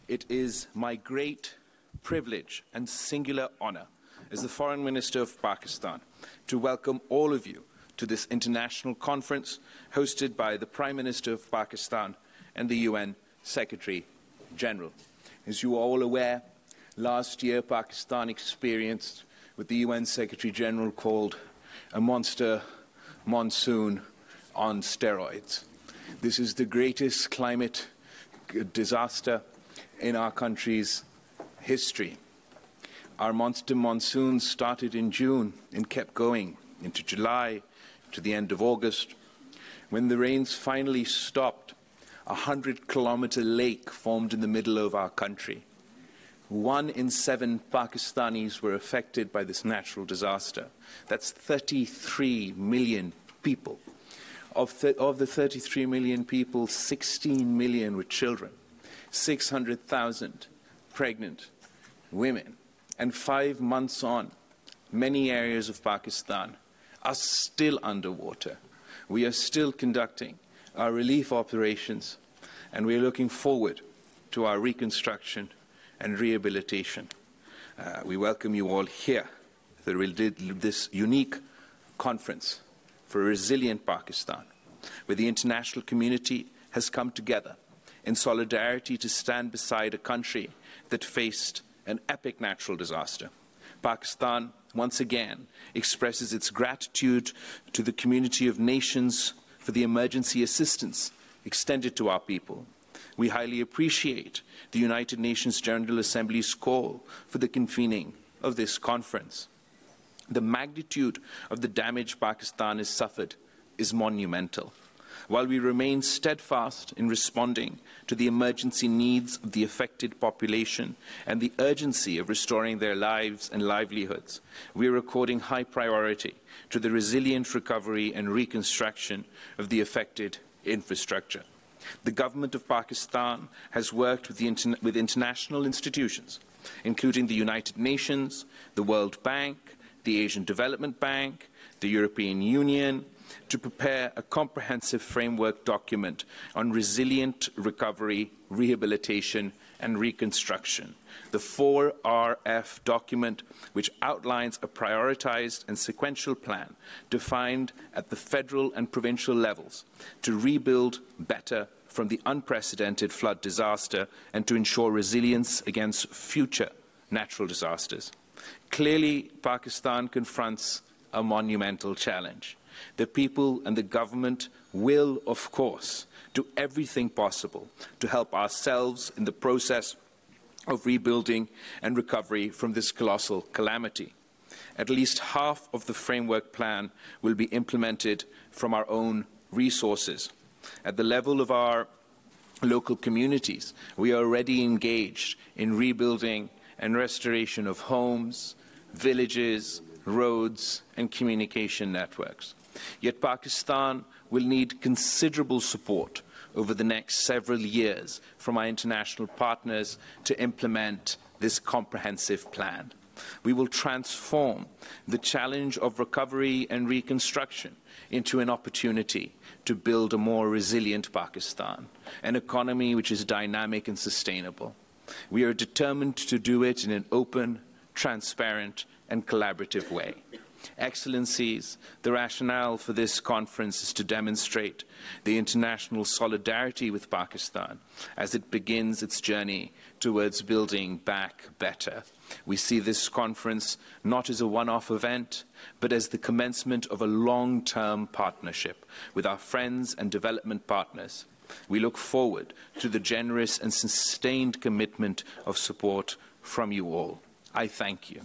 It is my great privilege and singular honor as the Foreign Minister of Pakistan to welcome all of you to this international conference hosted by the Prime Minister of Pakistan and the UN Secretary General. As you are all aware, last year Pakistan experienced what the UN Secretary General called a monster monsoon on steroids. This is the greatest climate disaster in our country's history. Our monster monsoon started in June and kept going into July, to the end of August. When the rains finally stopped, a 100-kilometer lake formed in the middle of our country. 1 in 7 Pakistanis were affected by this natural disaster. That's 33 million people. Of the 33 million people, 16 million were children, 600,000 pregnant women. And 5 months on, many areas of Pakistan are still underwater. We are still conducting our relief operations, and we are looking forward to our reconstruction and rehabilitation. We welcome you all here for this unique conference for a resilient Pakistan, where the international community has come together in solidarity to stand beside a country that faced an epic natural disaster. Pakistan, once again, expresses its gratitude to the community of nations for the emergency assistance extended to our people. We highly appreciate the United Nations General Assembly's call for the convening of this conference. The magnitude of the damage Pakistan has suffered is monumental. While we remain steadfast in responding to the emergency needs of the affected population and the urgency of restoring their lives and livelihoods, we are according high priority to the resilient recovery and reconstruction of the affected infrastructure. The government of Pakistan has worked with international institutions, including the United Nations, the World Bank, the Asian Development Bank, the European Union, to prepare a comprehensive framework document on resilient recovery, rehabilitation, and reconstruction. The 4RF document, which outlines a prioritized and sequential plan defined at the federal and provincial levels to rebuild better from the unprecedented flood disaster and to ensure resilience against future natural disasters. Clearly, Pakistan confronts a monumental challenge. The people and the government will, of course, do everything possible to help ourselves in the process of rebuilding and recovery from this colossal calamity. At least half of the framework plan will be implemented from our own resources. At the level of our local communities, we are already engaged in rebuilding and restoration of homes, villages, roads, and communication networks. Yet Pakistan will need considerable support over the next several years from our international partners to implement this comprehensive plan. We will transform the challenge of recovery and reconstruction into an opportunity to build a more resilient Pakistan, an economy which is dynamic and sustainable. We are determined to do it in an open, transparent, and collaborative way. Excellencies, the rationale for this conference is to demonstrate the international solidarity with Pakistan as it begins its journey towards building back better. We see this conference not as a one-off event, but as the commencement of a long-term partnership with our friends and development partners. We look forward to the generous and sustained commitment of support from you all. I thank you.